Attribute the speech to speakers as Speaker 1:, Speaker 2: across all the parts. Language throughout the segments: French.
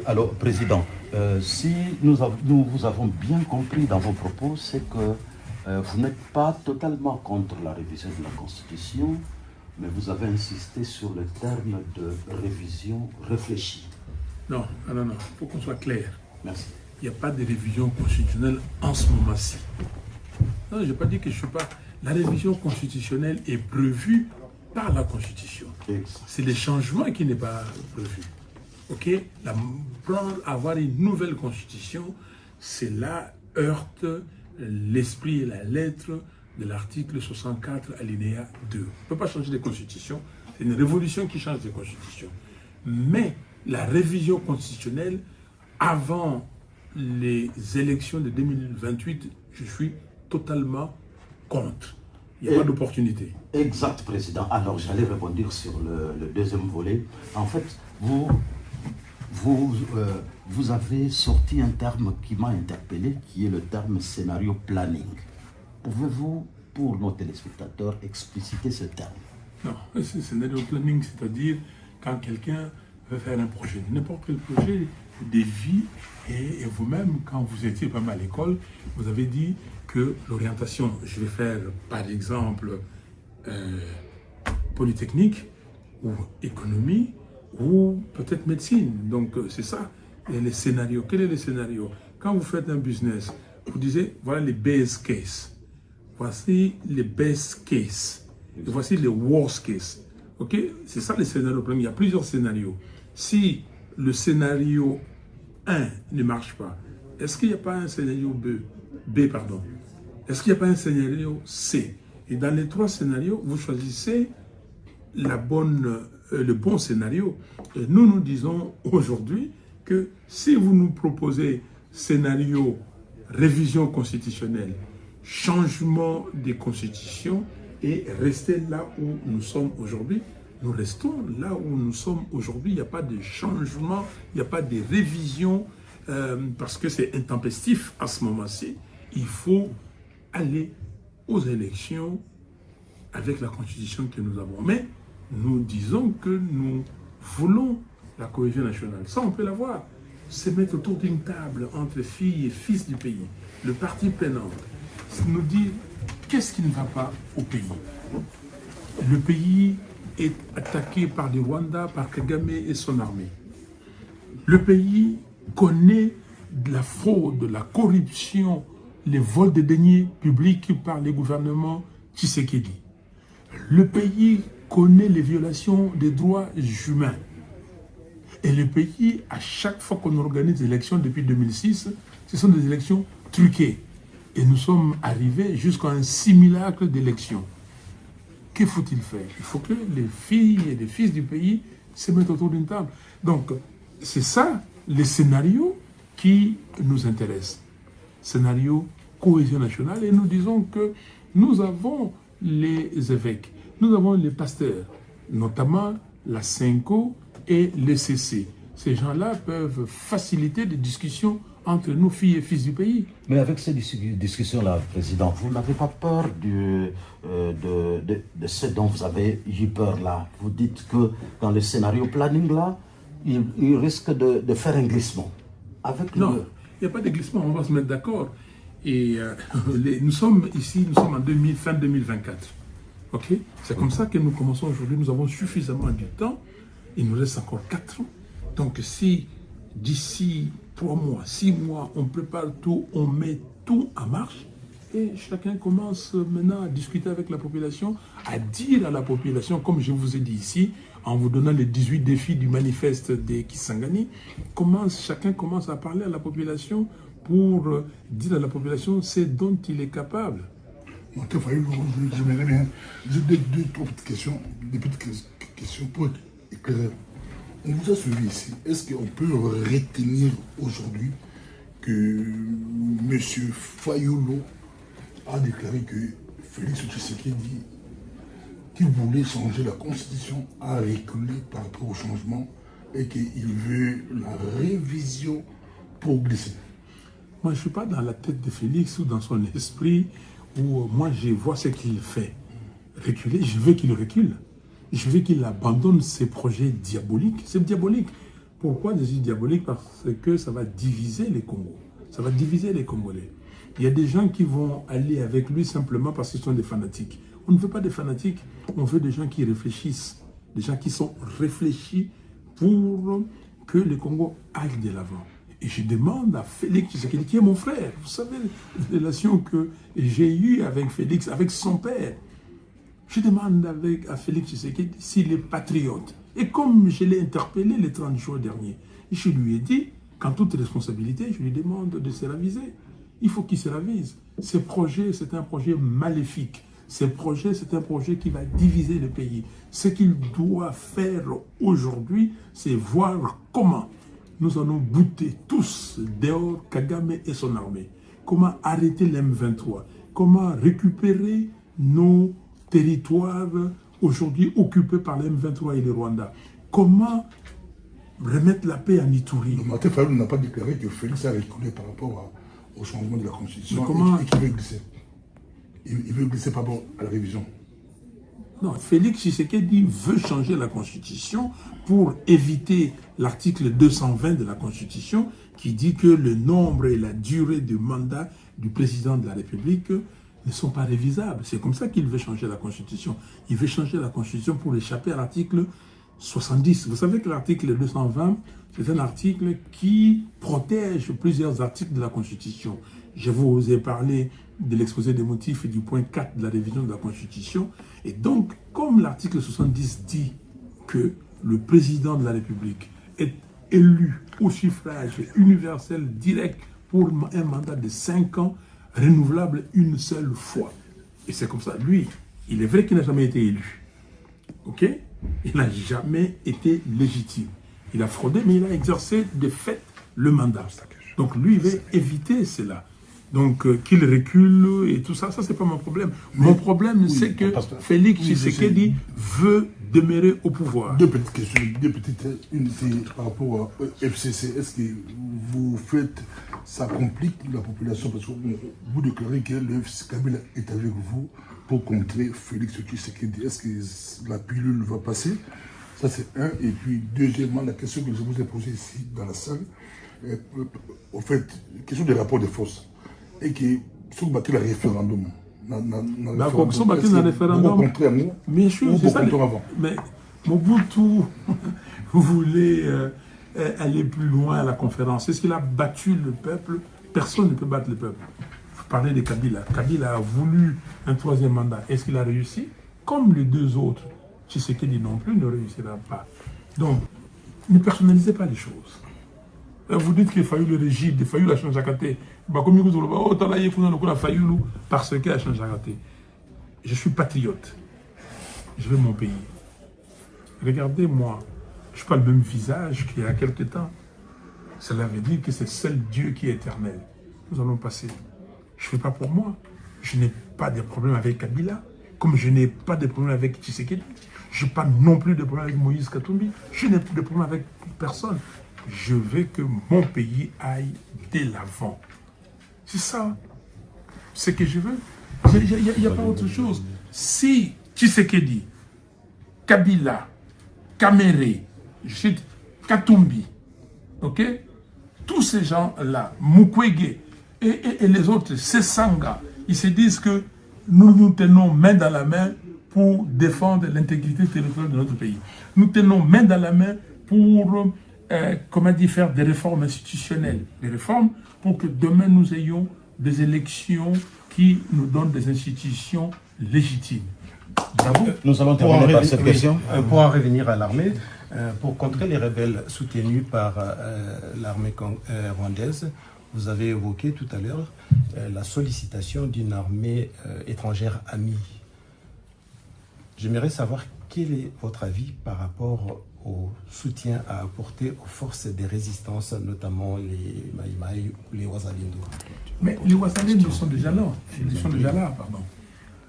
Speaker 1: Alors, Président, si nous vous avons bien compris dans vos propos, c'est que vous n'êtes pas totalement contre la révision de la Constitution, mais vous avez insisté sur le terme de révision réfléchie.
Speaker 2: Non, non, non, il faut qu'on soit clair.
Speaker 1: Merci.
Speaker 2: Il n'y a pas de révision constitutionnelle en ce moment-ci. Non, je n'ai pas dit que je ne suis pas... La révision constitutionnelle est prévue par la Constitution. C'est le changement qui n'est pas prévu. Ok, avoir une nouvelle Constitution, cela heurte l'esprit et la lettre de l'article 64 alinéa 2. On ne peut pas changer de Constitution, c'est une révolution qui change de Constitution. Mais la révision constitutionnelle, avant les élections de 2028, je suis totalement contre. Il n'y a pas d'opportunité.
Speaker 1: Exact, Président. Alors, j'allais rebondir sur le deuxième volet. En fait, vous avez sorti un terme qui m'a interpellé, qui est le terme scénario planning. Pouvez-vous, pour nos téléspectateurs, expliciter ce terme?
Speaker 2: Non, c'est scénario planning, c'est-à-dire quand quelqu'un veut faire un projet, n'importe quel projet de vie, et vous-même, quand vous étiez pas mal à l'école, vous avez dit que l'orientation, je vais faire par exemple polytechnique ou économie ou peut-être médecine. Donc c'est ça. Et les scénarios. Quel est le scénario? Quand vous faites un business, vous disiez voilà les best case. Voici les best case. Et voici les worst case. Ok? C'est ça les scénarios. Il y a plusieurs scénarios. Si le scénario 1 ne marche pas, est-ce qu'il n'y a pas un scénario B, pardon? Est-ce qu'il n'y a pas un scénario C? Et dans les trois scénarios, vous choisissez le bon scénario. Et nous disons aujourd'hui que si vous nous proposez scénario révision constitutionnelle, changement des constitutions et rester là où nous sommes aujourd'hui, nous restons là où nous sommes aujourd'hui. Il n'y a pas de changement, il n'y a pas de révision parce que c'est intempestif à ce moment-ci. Il faut aller aux élections avec la constitution que nous avons. Mais nous disons que nous voulons la cohésion nationale. Ça, on peut l'avoir. Se mettre autour d'une table entre filles et fils du pays. Le parti prenant nous dit qu'est-ce qui ne va pas au pays. Le pays est attaqué par le Rwanda, par Kagame et son armée. Le pays connaît de la fraude, de la corruption, les vols de deniers publics par les gouvernements Tshisekedi. Le pays connaît les violations des droits humains. Et le pays, à chaque fois qu'on organise des élections depuis 2006, ce sont des élections truquées. Et nous sommes arrivés jusqu'à un simulacre d'élections. Que faut-il faire? Il faut que les filles et les fils du pays se mettent autour d'une table. Donc, c'est ça, les scénarios qui nous intéressent. Scénario cohésion nationale. Et nous disons que nous avons les évêques, nous avons les pasteurs, notamment la CENCO et l'ECC. Ces gens-là peuvent faciliter des discussions entre nous, filles et fils du pays.
Speaker 1: Mais avec ces discussions-là, Président, vous n'avez pas peur de ce dont vous avez eu peur là? Vous dites que dans le scénario planning-là, il risque de faire un glissement.
Speaker 2: Non, il n'y a pas de glissement, on va se mettre d'accord. Et nous sommes ici, nous sommes en fin 2024. Ok? C'est comme ça que nous commençons aujourd'hui. Nous avons suffisamment de temps. Il nous reste encore 4 ans. Donc si d'ici 3 mois, 6 mois, on prépare tout, on met tout en marche, et chacun commence maintenant à discuter avec la population, à dire à la population, comme je vous ai dit ici, en vous donnant les 18 défis du manifeste des Kisangani, chacun commence à parler à la population pour dire à la population ce dont il est capable.
Speaker 3: J'aimerais bien deux, trois petites questions, pour éclairer. On vous a suivi ici. Est-ce qu'on peut retenir aujourd'hui que M. Fayulu a déclaré que Félix Tshisekedi, qui voulait changer la constitution, a reculé par rapport au changement et qu'il veut la révision progressive?
Speaker 2: Moi, je ne suis pas dans la tête de Félix ou dans son esprit où moi je vois ce qu'il fait. Reculer, je veux qu'il recule. Je veux qu'il abandonne ses projets diaboliques. C'est diabolique. Pourquoi je dis diabolique? Parce que ça va diviser les Congos. Ça va diviser les Congolais. Il y a des gens qui vont aller avec lui simplement parce qu'ils sont des fanatiques. On ne veut pas des fanatiques, on veut des gens qui réfléchissent, des gens qui sont réfléchis pour que le Congo aille de l'avant. Et je demande à Félix Tshisekedi, qui est mon frère, vous savez, les relations que j'ai eues avec Félix, avec son père. Je demande à Félix Tshisekedi s'il est patriote. Et comme je l'ai interpellé le 30 juin dernier, je lui ai dit, qu'en toute responsabilité, je lui demande de se raviser. Il faut qu'il se ravise. Ce projet, c'est un projet maléfique. Ce projet, c'est un projet qui va diviser le pays. Ce qu'il doit faire aujourd'hui, c'est voir comment nous allons bouter tous dehors Kagame et son armée. Comment arrêter l'M23. Comment récupérer nos territoires aujourd'hui occupés par l'M23 et le Rwanda. Comment remettre la paix à Ituri.
Speaker 3: Martin Fayulu n'a pas déclaré que Félix a reculé par rapport au changement de la Constitution et qu'il veut glisser. Il veut glisser par rapport à la révision.
Speaker 2: Non, Félix Tshisekedi veut changer la Constitution pour éviter l'article 220 de la Constitution qui dit que le nombre et la durée du mandat du président de la République ne sont pas révisables. C'est comme ça qu'il veut changer la Constitution. Il veut changer la Constitution pour échapper à l'article 70. Vous savez que l'article 220, c'est un article qui protège plusieurs articles de la Constitution. Je vous ai parlé de l'exposé des motifs et du point 4 de la révision de la Constitution. Et donc, comme l'article 70 dit que le président de la République est élu au suffrage universel direct pour un mandat de 5 ans, renouvelable une seule fois. Et c'est comme ça. Lui, il est vrai qu'il n'a jamais été élu. OK? Il n'a jamais été légitime. Il a fraudé, mais il a exercé de fait le mandat. Donc lui, il veut éviter cela. Donc qu'il recule et tout ça, ça c'est pas mon problème. Mon problème, c'est que Félix Tshisekedi veut demeurer au pouvoir.
Speaker 3: Deux petites questions, une c'est par rapport à FCC. Est-ce que vous faites, ça complique la population parce que vous déclarez que le FCC Kabila est avec vous pour contrer Félix Tshisekedi. Est-ce que la pilule va passer? Ça c'est un. Et puis deuxièmement, la question que je vous ai posée ici dans la salle, au fait, question des rapports de force. Et qui sont battus le référendum.
Speaker 2: D'accord, sont battus dans le référendum. Bien sûr, c'est ça. Mais Mobutu voulait aller plus loin à la conférence. Est-ce qu'il a battu le peuple? Personne ne peut battre le peuple. Vous parlez de Kabila. Kabila a voulu un troisième mandat. Est-ce qu'il a réussi? Comme les deux autres, Tshisekedi non plus ne réussira pas. Donc, ne personnalisez pas les choses. Vous dites qu'il a fallu le régime, il a fallu la change à côté. Parce qu'il a changé à côté. Je suis patriote. Je veux mon pays. Regardez-moi, je n'ai pas le même visage qu'il y a quelque temps. Cela veut dire que c'est seul Dieu qui est éternel. Nous allons passer. Je ne fais pas pour moi. Je n'ai pas de problème avec Kabila, comme je n'ai pas de problème avec Tshisekedi. Je n'ai pas non plus de problème avec Moïse Katumbi. Je n'ai plus de problème avec personne. Je veux que mon pays aille de l'avant. C'est ça. Ce que je veux. Il n'y a pas autre chose. Si Tshisekedi, Kabila, Kamere, Katumbi, ok, tous ces gens-là, Mukwege et les autres, Sesanga, ils se disent que nous nous tenons main dans la main pour défendre l'intégrité territoriale de notre pays. Nous tenons main dans la main pour comment dire, faire des réformes institutionnelles, des réformes pour que demain nous ayons des élections qui nous donnent des institutions légitimes. Bravo.
Speaker 4: Nous allons terminer par cette question. Pour en revenir à l'armée, pour contrer les rebelles soutenus par l'armée rwandaise, vous avez évoqué tout à l'heure la sollicitation d'une armée étrangère amie. J'aimerais savoir quel est votre avis par rapport au soutien à apporter aux forces de résistance, notamment les Maïmaï ou les Wazalendo.
Speaker 2: Mais les Wazalendo sont déjà là. Ils sont déjà là, pardon.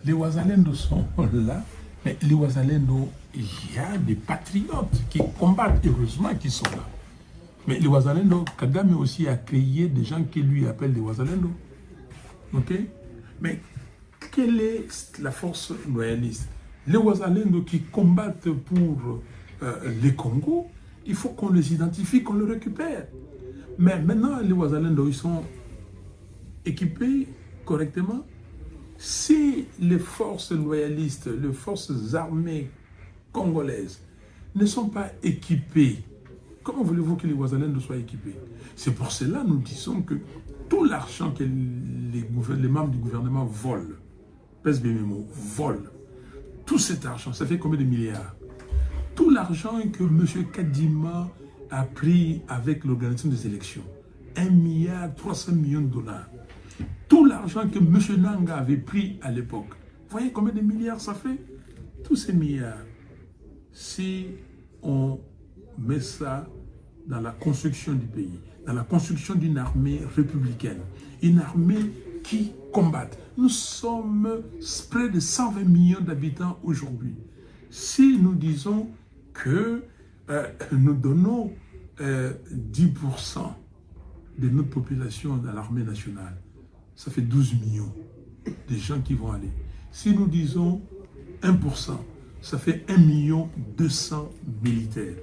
Speaker 2: Les Wazalendo sont là, mais les Wazalendo, il y a des patriotes qui combattent, heureusement qu'ils sont là. Mais les Wazalendo, Kagame aussi a créé des gens qui lui appellent des Wazalendo. Ok? Mais quelle est la force loyaliste? Les Wazalendo qui combattent pour les Congo, il faut qu'on les identifie, qu'on les récupère. Mais maintenant, les Ouazalendo, ils sont équipés correctement. Si les forces loyalistes, les forces armées congolaises ne sont pas équipées, comment voulez-vous que les Ouazalendo soient équipés? C'est pour cela que nous disons que tout l'argent que les membres du gouvernement volent, pèse bien mes mots, volent, tout cet argent, ça fait combien de milliards? Tout l'argent que M. Kadima a pris avec l'organisation des élections, 1,3 milliard de dollars. Tout l'argent que M. Nanga avait pris à l'époque, vous voyez combien de milliards ça fait? Tous ces milliards, si on met ça dans la construction du pays, dans la construction d'une armée républicaine, une armée qui combatte. Nous sommes près de 120 millions d'habitants aujourd'hui. Si nous disons que nous donnons 10% de notre population dans l'armée nationale, ça fait 12 millions de gens qui vont aller. Si nous disons 1%, ça fait 1,2 million militaires.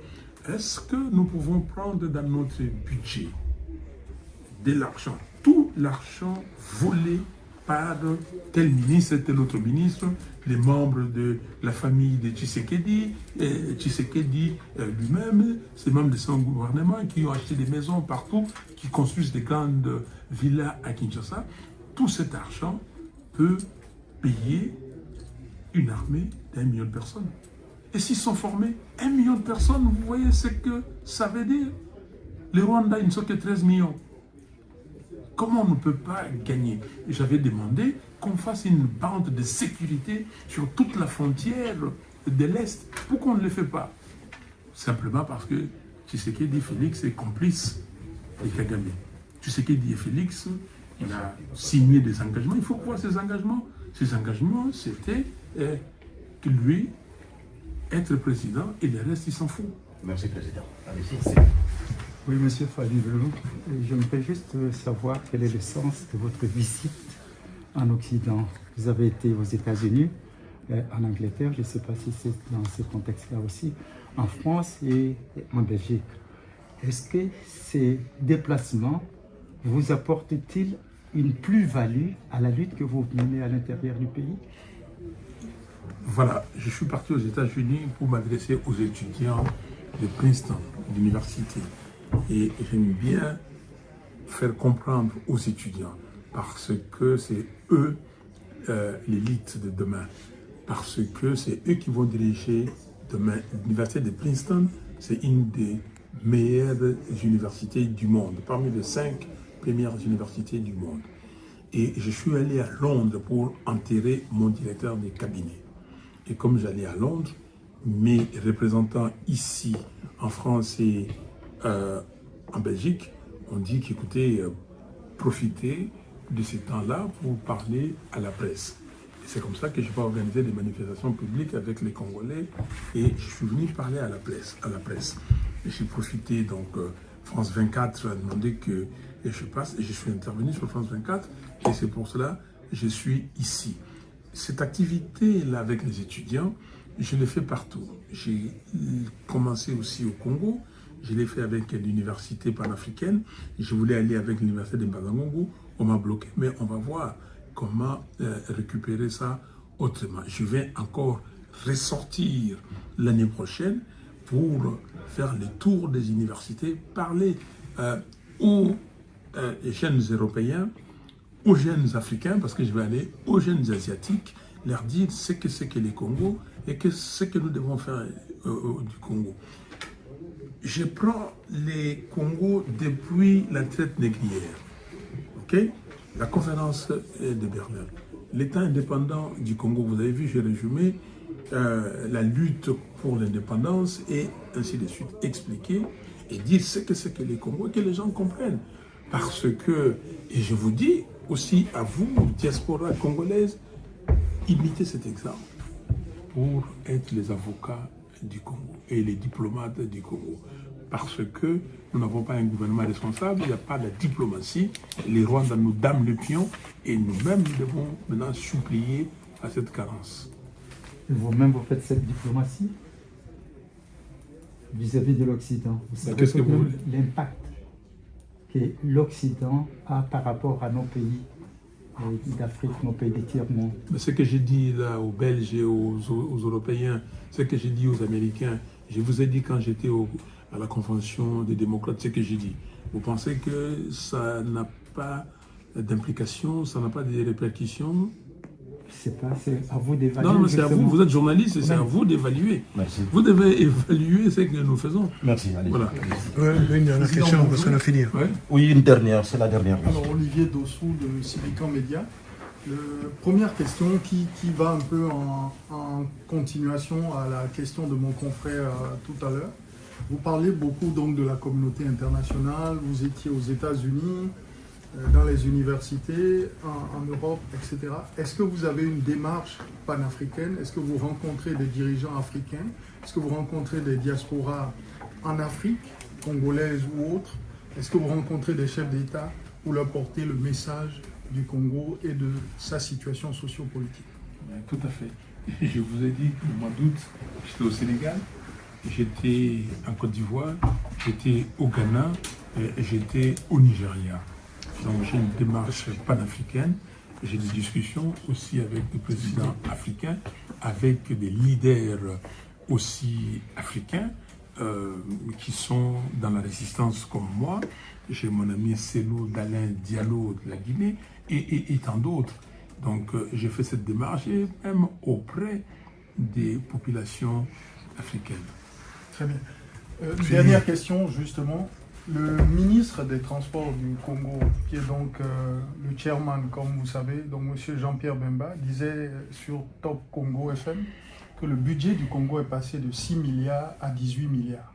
Speaker 2: Est-ce que nous pouvons prendre dans notre budget de l'argent, tout l'argent volé par tel ministre, tel autre ministre, les membres de la famille de Tshisekedi, Tshisekedi lui-même, ces membres de son gouvernement qui ont acheté des maisons partout, qui construisent des grandes villas à Kinshasa, tout cet argent peut payer une armée d'1 million de personnes. Et s'ils sont formés, 1 million de personnes, vous voyez ce que ça veut dire? Les Rwandais, ils ne sont que 13 millions. Comment on ne peut pas gagner? J'avais demandé qu'on fasse une bande de sécurité sur toute la frontière de l'Est. Pourquoi on ne le fait pas? Simplement parce que Tshisekedi Félix est complice de Kagame. Tshisekedi Félix, il a signé des engagements. Il faut voir ces engagements. Ces engagements, c'était que lui, être président, et le reste, il s'en fout.
Speaker 1: Merci, Président. Allez-y.
Speaker 5: Oui, Monsieur Falivelo, j'aimerais juste savoir quel est le sens de votre visite en Occident. Vous avez été aux États-Unis, en Angleterre, je ne sais pas si c'est dans ce contexte-là aussi, en France et en Belgique. Est-ce que ces déplacements vous apportent-ils une plus-value à la lutte que vous menez à l'intérieur du pays?
Speaker 2: Voilà, je suis parti aux États-Unis pour m'adresser aux étudiants de Princeton, d'université. Et j'aime bien faire comprendre aux étudiants, parce que c'est eux l'élite de demain, parce que c'est eux qui vont diriger demain. L'université de Princeton, c'est une des meilleures universités du monde, parmi les 5 premières universités du monde. Et je suis allé à Londres pour enterrer mon directeur de cabinet. Et comme j'allais à Londres, mes représentants ici, en France et en Belgique, ont dit qu'écoutez, profitez de ce temps-là pour parler à la presse. Et c'est comme ça que je vais organiser des manifestations publiques avec les Congolais et je suis venu parler à la presse. Et j'ai profité, donc France 24 a demandé que je passe et je suis intervenu sur France 24 et c'est pour cela que je suis ici. Cette activité-là avec les étudiants, je l'ai fait partout. J'ai commencé aussi au Congo, je l'ai fait avec l'université panafricaine, je voulais aller avec l'université de Mbazangongo, on m'a bloqué, mais on va voir comment récupérer ça autrement. Je vais encore ressortir l'année prochaine pour faire le tour des universités, parler aux jeunes Européens, aux jeunes Africains, parce que je vais aller aux jeunes Asiatiques, leur dire ce que c'est que les Congo et ce que nous devons faire du Congo. Je prends les Congos depuis la traite négrière, ok? La conférence de Berlin, l'État indépendant du Congo, vous avez vu, j'ai résumé la lutte pour l'indépendance et ainsi de suite, expliquer et dire ce que c'est que les Congos et que les gens comprennent. Parce que, et je vous dis aussi à vous, diaspora congolaise, imitez cet exemple pour être les avocats du Congo et les diplomates du Congo. Parce que nous n'avons pas un gouvernement responsable, il n'y a pas de diplomatie. Les Rwandais nous dament le pion et nous-mêmes nous devons maintenant supplier à cette carence.
Speaker 5: Vous-même, vous faites cette diplomatie? vis-à-vis de l'Occident. Vous savez
Speaker 2: qu'est-ce que vous voulez?
Speaker 5: l'impact que l'Occident a par rapport à nos pays d'Afrique, nos pays du tiers-monde.
Speaker 2: Ce que j'ai dit là aux Belges et aux Européens, ce que j'ai dit aux Américains, je vous ai dit quand j'étais à la Convention des démocrates, ce que j'ai dit. Vous pensez que ça n'a pas d'implication, ça n'a pas de répercussions?
Speaker 5: Je sais pas, c'est à vous d'évaluer.
Speaker 2: Non, mais c'est à
Speaker 5: justement.
Speaker 2: vous, vous êtes journaliste, et c'est
Speaker 5: Oui.
Speaker 2: à vous d'évaluer.
Speaker 1: Merci.
Speaker 2: Vous devez évaluer ce que nous faisons.
Speaker 1: Merci, allez.
Speaker 2: Voilà.
Speaker 6: Une dernière question, parce qu'on a fini.
Speaker 2: Ouais.
Speaker 1: Oui, une dernière, c'est la dernière.
Speaker 7: Alors, Olivier Dossou de Silicon Media. Première question qui va un peu en continuation à la question de mon confrère tout à l'heure. Vous parlez beaucoup donc de la communauté internationale, vous étiez aux États-Unis, dans les universités, en Europe, etc. Est-ce que vous avez une démarche panafricaine? Est-ce que vous rencontrez des dirigeants africains? Est-ce que vous rencontrez des diasporas en Afrique, congolaises ou autres? Est-ce que vous rencontrez des chefs d'État pour leur porter le message du Congo et de sa situation sociopolitique?
Speaker 2: Tout à fait. Je vous ai dit que le mois d'août, j'étais au Sénégal, j'étais en Côte d'Ivoire, j'étais au Ghana, et j'étais au Nigeria. Donc j'ai une démarche panafricaine, j'ai des discussions aussi avec des présidents africains, avec des leaders aussi africains qui sont dans la résistance comme moi. J'ai mon ami Cellou Dalein Diallo de la Guinée et tant d'autres. Donc j'ai fait cette démarche et même auprès des populations africaines.
Speaker 7: Très bien. Dernière question, justement. Le ministre des Transports du Congo, qui est donc le chairman, comme vous savez, donc M. Jean-Pierre Bemba, disait sur Top Congo FM que le budget du Congo est passé de 6 milliards à 18 milliards.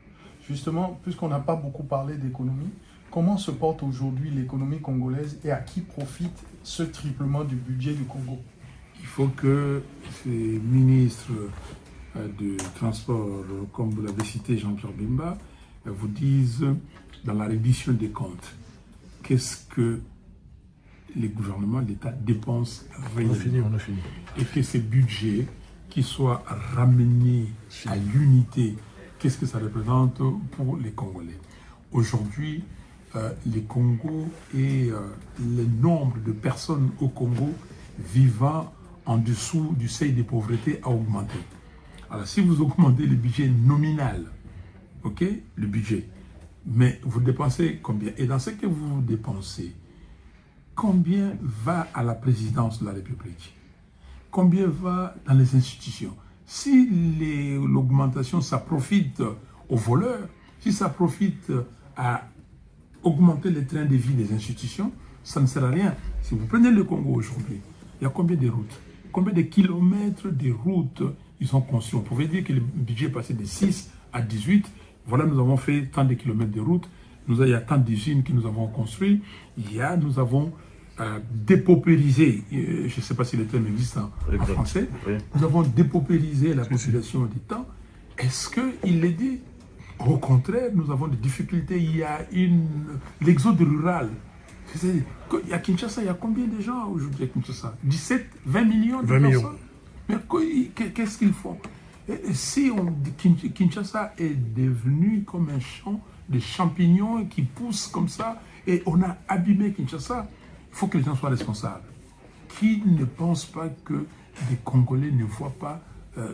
Speaker 7: Justement, puisqu'on n'a pas beaucoup parlé d'économie, comment se porte aujourd'hui l'économie congolaise et à qui profite ce triplement du budget du Congo?
Speaker 2: Il faut que ces ministres de transport, comme vous l'avez cité, Jean-Pierre Bemba, vous disent dans la reddition des comptes, qu'est-ce que les gouvernements, l'État dépensent réellement.
Speaker 6: On a fini.
Speaker 2: Et que ces budgets qui soient ramenés à l'unité, qu'est-ce que ça représente pour les Congolais. Aujourd'hui, les Congos et le nombre de personnes au Congo vivant en dessous du seuil de pauvreté a augmenté. Alors si vous augmentez le budget nominal, ok, le budget, mais vous dépensez combien? Et dans ce que vous dépensez, combien va à la présidence de la République? Combien va dans les institutions? Si l'augmentation, ça profite aux voleurs, si ça profite à augmenter les trains de vie des institutions, ça ne sert à rien. Si vous prenez le Congo aujourd'hui, il y a combien de routes? Combien de kilomètres de routes ils sont construits? On pouvait dire que le budget est passé de 6 à 18. Voilà, nous avons fait tant de kilomètres de routes. Il y a tant d'usines que nous avons construites. Nous avons dépaupérisé, je ne sais pas si le terme existe en français, nous avons dépaupérisé la population du temps. Est-ce qu'il l'est dit? Au contraire, nous avons des difficultés. Il y a l'exode rural. C'est-à-dire qu'à Kinshasa, il y a combien de gens aujourd'hui à Kinshasa? 17, 20 millions de
Speaker 6: 20 millions.
Speaker 2: personnes. Mais qu'est-ce qu'ils font? Et si Kinshasa est devenu comme un champ de champignons qui poussent comme ça, et on a abîmé Kinshasa, il faut que les gens soient responsables. Qui ne pense pas que les Congolais ne voient pas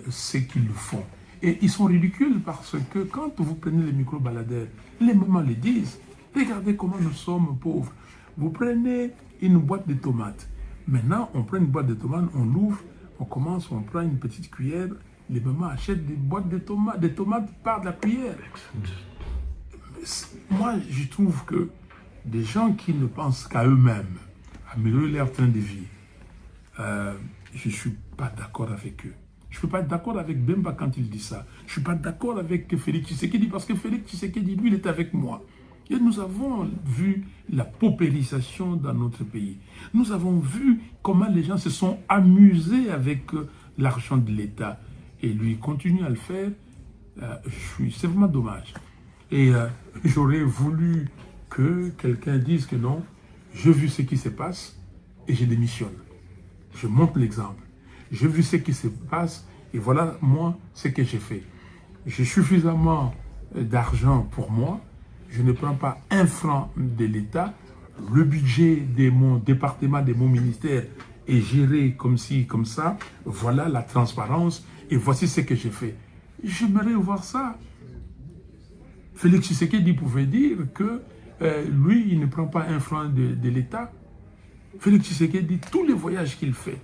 Speaker 2: ce qu'ils font? Et ils sont ridicules parce que quand vous prenez les micro-baladeurs, les mamans le disent. Regardez comment nous sommes pauvres. Vous prenez une boîte de tomates. Maintenant, on prend une boîte de tomates, on l'ouvre, on commence, on prend une petite cuillère. Les mamans achètent des boîtes de tomates par la cuillère. Moi, je trouve que des gens qui ne pensent qu'à eux-mêmes, améliorer leur train de vie, je ne suis pas d'accord avec eux. Je ne suis pas d'accord avec Bemba quand il dit ça. Je ne suis pas d'accord avec Félix Tshisekedi parce que Félix Tshisekedi, lui, il est avec moi. Et nous avons vu la paupérisation dans notre pays. Nous avons vu comment les gens se sont amusés avec l'argent de l'État. Et lui continue à le faire. C'est vraiment dommage. Et j'aurais voulu que quelqu'un dise que non, j'ai vu ce qui se passe et je démissionne. Je montre l'exemple. J'ai vu ce qui se passe et voilà, moi, ce que j'ai fait. J'ai suffisamment d'argent pour moi. Je ne prends pas un franc de l'État. Le budget de mon département, de mon ministère est géré comme ci, comme ça. Voilà la transparence et voici ce que j'ai fait. J'aimerais voir ça. Félix Tshisekedi pouvait dire que lui, il ne prend pas un franc de l'État. Félix Tshisekedi, tous les voyages qu'il fait,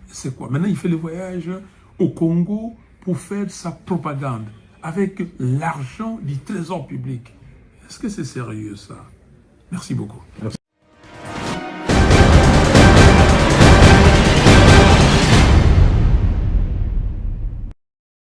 Speaker 2: c'est quoi? Maintenant, il fait le voyage au Congo pour faire sa propagande avec l'argent du trésor public. Est-ce que c'est sérieux, ça? Merci beaucoup. Merci.